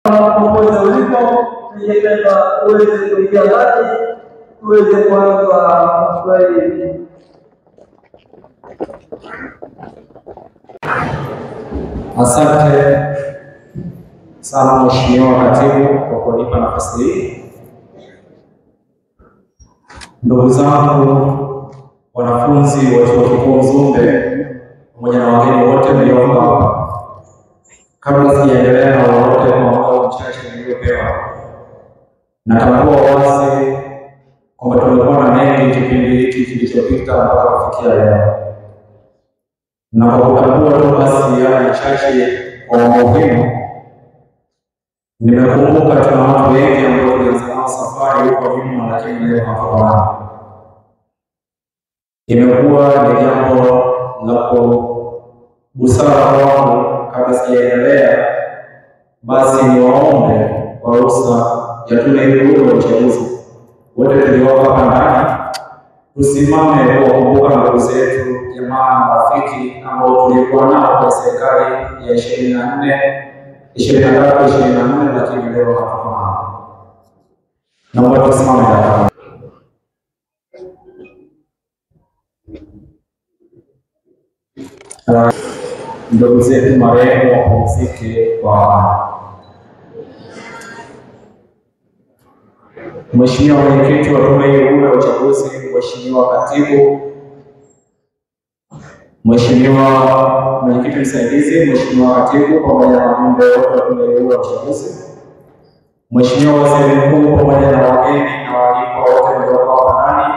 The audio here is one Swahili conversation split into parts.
popote ulipo, ningependa uweze kuingia ndani, uweze kuanza Kiswahili. Asante sana Mheshimiwa Katibu kwa kunipa nafasi hii. Ndugu zangu wanafunzi wa Chuo Kikuu Mzumbe pamoja na wageni wote mlioko hapa, kabla sijaendelea na lolote kwa muda mchache niliopewa, natambua wazi kwamba tumekuwa na mengi kipindi hiki kilichopita mpaka kufikia leo, na kwa kutambua tu basi yale machache kwa umuhimu, nimekumbuka tuna watu wengi ambao tulianza nao safari huko nyuma, lakini leo hapaona. Imekuwa ni jambo la busara wangu kabla sijaendelea, basi niwaombe kwa ruhusa ya Tume Huru ya Uchaguzi wote tulioko hapa ndani tusimame kuwakumbuka ndugu zetu, jamaa na marafiki ambao tulikuwa nao kwa serikali ya 23-24, lakini leo hatuko nao. Naomba tusimame hapa. Ndugu zetu marehemu wapumzike kwa amani. Mheshimiwa Mwenyekiti wa Tume Huru ya Uchaguzi, Mheshimiwa Katibu, Mheshimiwa Mwenyekiti Msaidizi, Mheshimiwa Katibu pamoja na wajumbe wote wa Tume Huru ya Uchaguzi, Mheshimiwa Waziri Mkuu pamoja na wageni na waalikwa wote mlioko hapa ndani,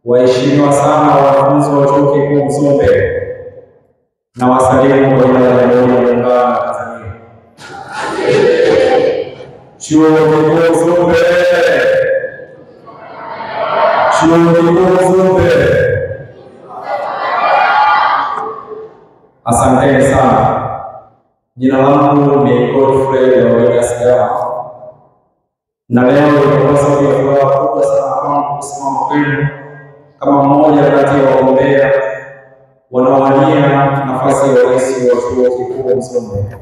waheshimiwa sana wanafunzi wa Chuo Kikuu Mzumbe, na wasalimu kwa jina la Jamhuri ya Muungano wa Tanzania. Chuo Kikuu Mzumbe! Chuo Kikuu Mzumbe! Asanteni sana. Jina langu ni Godfrey Leonidas Gama, na leo ni siku ya furaha kubwa sana kwangu kusimama kwenu kama mmoja kati ya wagombea wanaowania nafasi ya urais wa Chuo Kikuu Mzumbe.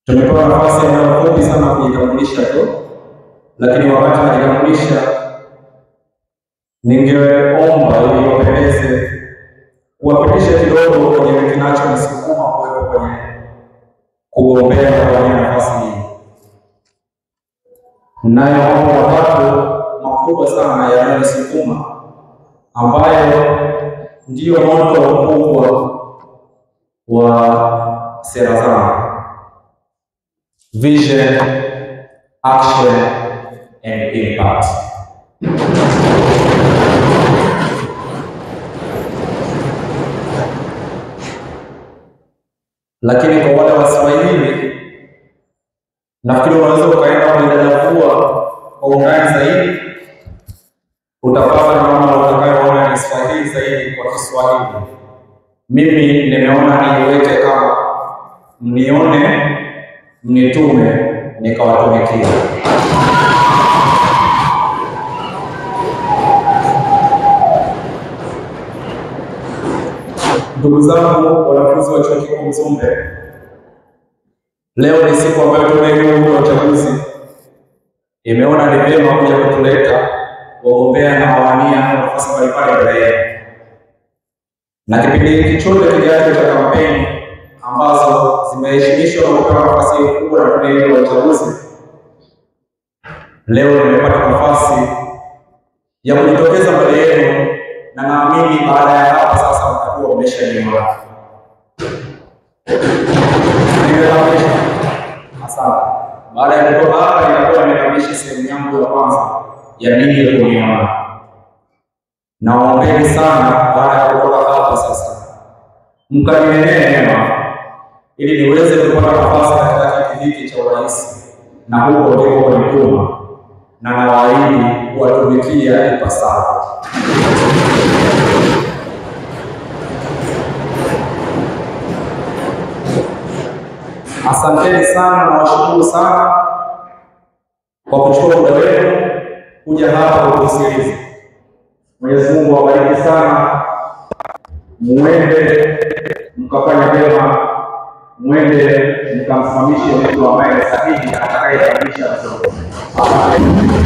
Tumepewa nafasi ya muda mfupi sana kujitambulisha tu, lakini wakati najitambulisha, ningeomba ili wapendeze kuwapitisha kidogo kwenye kinachonisukuma kuwepo kwenye kugombea kwenye nafasi hii. Nayo mambo matatu makubwa sana yanayonisukuma, ambayo ndiyo moto mkubwa wa sera zangu: vision, action and impact. Lakini kwa wale Waswahili, nafikiri unaweza ukaenda kuidadavua kwa undani zaidi, utapata namna utakayoona ni Swahili zaidi kwa Kiswahili. Mimi nimeona niweke kama mnione, mnitume, nikawatumikia. Ndugu zangu wanafunzi wa Chuo Kikuu Mzumbe, leo ni siku ambayo Tume Huru ya Uchaguzi imeona ni vyema kuja kutuleta wagombea na wawania nafasi mbalimbali mbele yetu, na kipindi hiki chote kijacho cha kampeni ambazo zimeheshimishwa na kupewa nafasi kubwa na Tume Huru ya Uchaguzi, leo nimepata nafasi ya kujitokeza mbele yenu, na naamini baada ya hapa sasa mtakuwa mmeshanielewa. Asante. Baada ya kutoka hapa, nitakuwa nimekamilisha sehemu yangu ya kwanza ya ninyi kuniona. Naombeni sana baada ya kutoka hapa sasa mkaninenee mema, ili niweze kupata nafasi katika kiti hiki cha urais, na huko ndiko kunituma, na nawaahidi kuwatumikia ipasavyo. Asanteni sana na washukuru sana kwa kuchukua muda wenu kuja hapa kusikiliza. Mwenyezi Mungu awabariki sana, muende mkafanya mema mwende mkamsimamishe mtu ambaye ni sahihi atakayekamilisha msomo.